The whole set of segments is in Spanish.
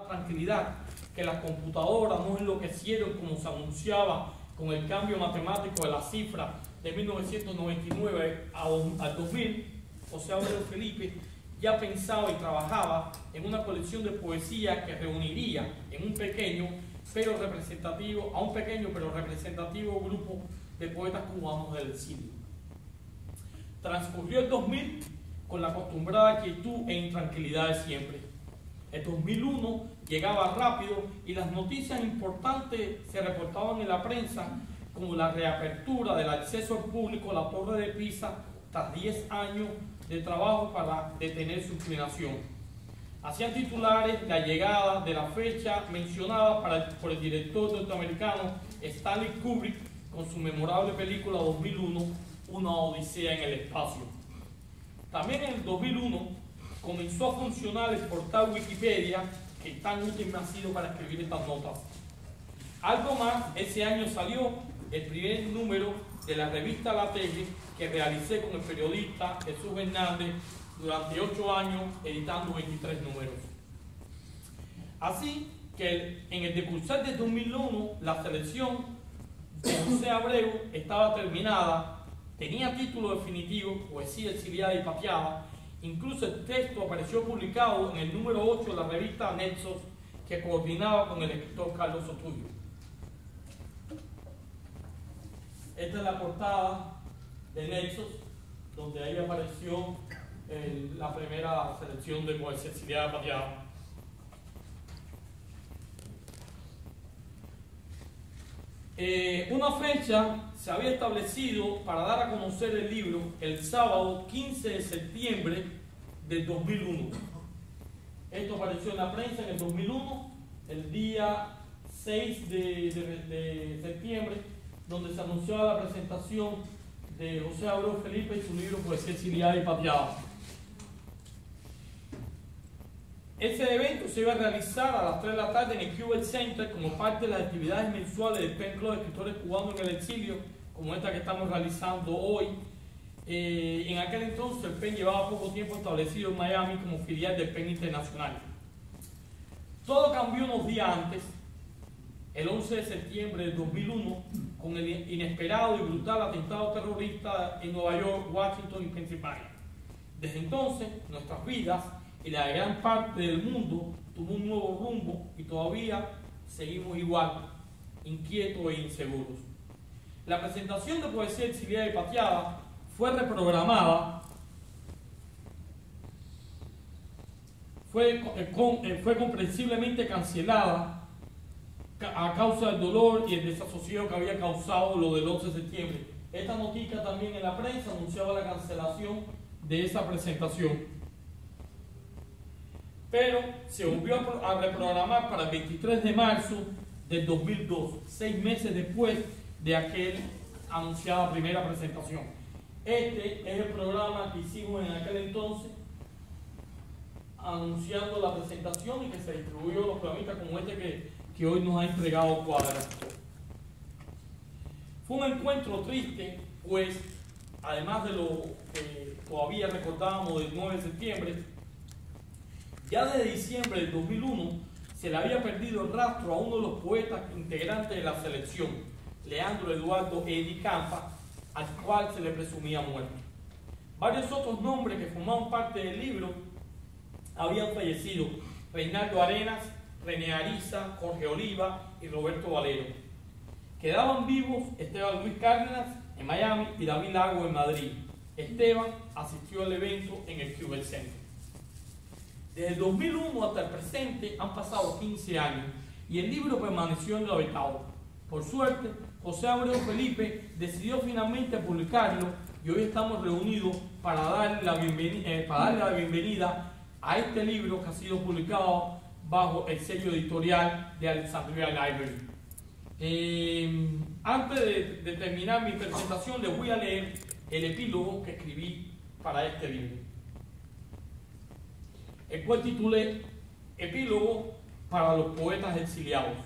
tranquilidad que las computadoras no enloquecieron como se anunciaba con el cambio matemático de la cifra de 1999 al 2000, José Abreu Felipe ya pensaba y trabajaba en una colección de poesía que reuniría en un pequeño pero representativo grupo de poetas cubanos del exilio. Transcurrió el 2000 con la acostumbrada quietud e intranquilidad de siempre. El 2001 llegaba rápido y las noticias importantes se reportaban en la prensa, como la reapertura del acceso al público a la Torre de Pisa tras 10 años de trabajo para detener su inclinación. Hacían titulares la llegada de la fecha mencionada por el director norteamericano Stanley Kubrick con su memorable película 2001, Una Odisea en el Espacio. También en el 2001 comenzó a funcionar el portal Wikipedia, que tan útil me ha sido para escribir estas notas. Algo más, ese año salió el primer número de la revista La Teje, que realicé con el periodista Jesús Hernández durante 8 años, editando 23 números. Así que en el decursar de 2001, la selección de José Abreu estaba terminada, tenía título definitivo, Poesía exiliada y pateada. Incluso el texto apareció publicado en el número 8 de la revista Nexos, que coordinaba con el escritor Carlos Sotuyo. Esta es la portada de Nexos, donde ahí apareció la primera selección de poesía exiliada pateada. Una fecha se había establecido para dar a conocer el libro el sábado 15 de septiembre del 2001. Esto apareció en la prensa en el 2001, el día 6 de septiembre, donde se anunciaba la presentación de José Abreu Felipe y su libro Poesía exiliada y pateada. Ese evento se iba a realizar a las 3 de la tarde en el Cuba Center como parte de las actividades mensuales del PEN Club de Escritores Cubanos en el Exilio, como esta que estamos realizando hoy. En aquel entonces el PEN llevaba poco tiempo establecido en Miami como filial del PEN Internacional. Todo cambió unos días antes, el 11 de septiembre del 2001, con el inesperado y brutal atentado terrorista en Nueva York, Washington y Pensilvania. Desde entonces, nuestras vidas y la gran parte del mundo tuvo un nuevo rumbo y todavía seguimos igual, inquietos e inseguros. La presentación de Poesía exiliada y pateada fue reprogramada, fue comprensiblemente cancelada a causa del dolor y el desasosiego que había causado lo del 11 de septiembre. Esta noticia también en la prensa anunciaba la cancelación de esa presentación. Pero se volvió a reprogramar para el 23 de marzo del 2002, 6 meses después de aquel anunciada primera presentación. Este es el programa que hicimos en aquel entonces, anunciando la presentación y que se distribuyó a los programistas como este que hoy nos ha entregado Cuadra. Fue un encuentro triste, pues, además de lo que todavía recordábamos del 9 de septiembre, ya desde diciembre del 2001 se le había perdido el rastro a uno de los poetas integrantes de la selección, Leandro Eduardo Edi Campa, al cual se le presumía muerto. Varios otros nombres que formaban parte del libro habían fallecido: Reinaldo Arenas, René Ariza, Jorge Oliva y Roberto Valero. Quedaban vivos Esteban Luis Cárdenas en Miami y David Lago en Madrid. Esteban asistió al evento en el Cuba Center. Desde el 2001 hasta el presente han pasado 15 años y el libro permaneció engavetado. Por suerte, José Abreu Felipe decidió finalmente publicarlo y hoy estamos reunidos para darle la bienvenida a este libro que ha sido publicado bajo el sello editorial de Alexandria Library. Antes de terminar mi presentación, les voy a leer el epílogo que escribí para este libro, el cual titulé Epílogo para los poetas exiliados.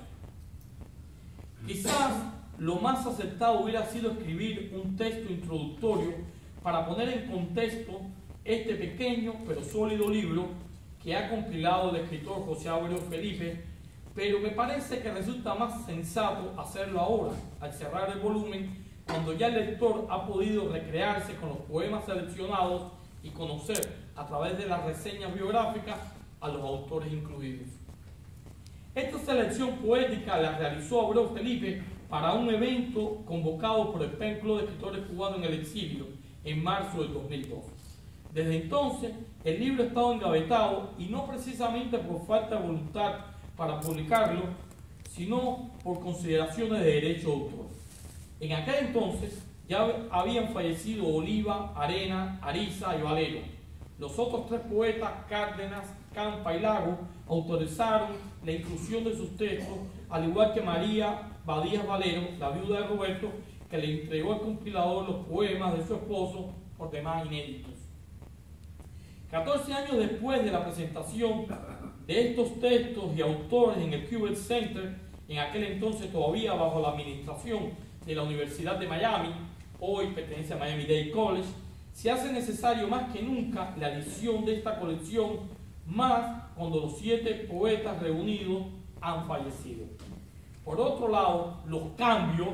Quizás lo más acertado hubiera sido escribir un texto introductorio para poner en contexto este pequeño pero sólido libro que ha compilado el escritor José Abreu Felipe, pero me parece que resulta más sensato hacerlo ahora, al cerrar el volumen, cuando ya el lector ha podido recrearse con los poemas seleccionados y conocer, a través de las reseñas biográficas, a los autores incluidos. Esta selección poética la realizó Abreu Felipe para un evento convocado por el PEN Club de Escritores Cubanos en el Exilio en marzo del 2002. Desde entonces, el libro ha estado engavetado, y no precisamente por falta de voluntad para publicarlo, sino por consideraciones de derecho de autor. En aquel entonces ya habían fallecido Oliva, Arena, Ariza y Valero. Los otros tres poetas, Cárdenas, Campa y Lago, autorizaron la inclusión de sus textos, al igual que María Badías Valero, la viuda de Roberto, que le entregó al compilador los poemas de su esposo, por demás inéditos. 14 años después de la presentación de estos textos y autores en el Qubert Center, en aquel entonces todavía bajo la administración de la Universidad de Miami, hoy pertenece a Miami-Dade College, se hace necesario más que nunca la edición de esta colección, más cuando los 7 poetas reunidos han fallecido. Por otro lado, los cambios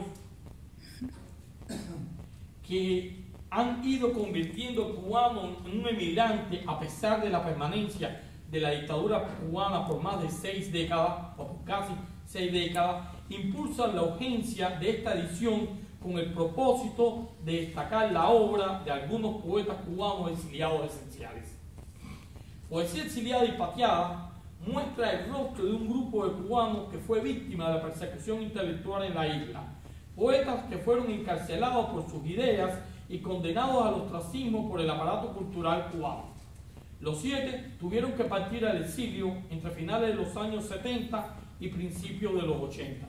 que han ido convirtiendo al cubano en un emigrante, a pesar de la permanencia de la dictadura cubana por más de 6 décadas, o por casi 6 décadas, impulsan la urgencia de esta edición con el propósito de destacar la obra de algunos poetas cubanos exiliados esenciales. Poesía exiliada y pateada muestra el rostro de un grupo de cubanos que fue víctima de la persecución intelectual en la isla, poetas que fueron encarcelados por sus ideas y condenados al ostracismo por el aparato cultural cubano. Los 7 tuvieron que partir al exilio entre finales de los años 70 y principios de los 80.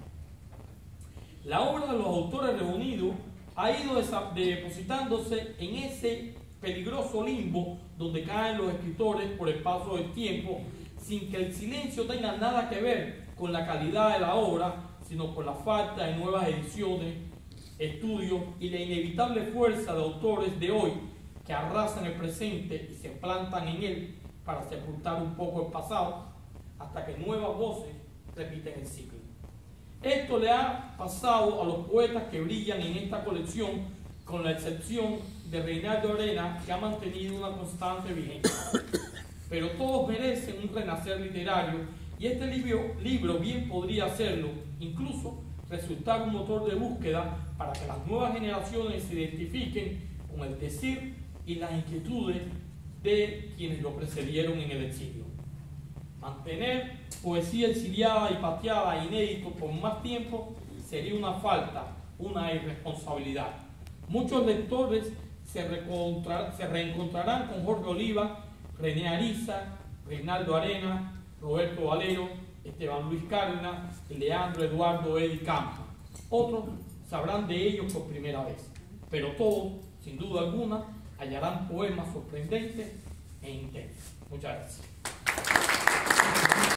La obra de los autores reunidos ha ido depositándose en ese peligroso limbo donde caen los escritores por el paso del tiempo, sin que el silencio tenga nada que ver con la calidad de la obra, sino por la falta de nuevas ediciones, estudios y la inevitable fuerza de autores de hoy que arrasan el presente y se plantan en él para sepultar un poco el pasado, hasta que nuevas voces repiten el ciclo. Esto le ha pasado a los poetas que brillan en esta colección, con la excepción de Reinaldo Arena, que ha mantenido una constante vigencia. Pero todos merecen un renacer literario, y este libro bien podría hacerlo, incluso resultar un motor de búsqueda para que las nuevas generaciones se identifiquen con el decir y las inquietudes de quienes lo precedieron en el exilio. Mantener poesía exiliada y pateada inédito por más tiempo sería una falta, una irresponsabilidad. Muchos lectores se reencontrarán con Jorge Oliva, René Ariza, Reinaldo Arena, Roberto Valero, Esteban Luis Cárdenas y Leandro Eduardo Edi Campa. Otros sabrán de ellos por primera vez, pero todos, sin duda alguna, hallarán poemas sorprendentes e intensos. Muchas gracias.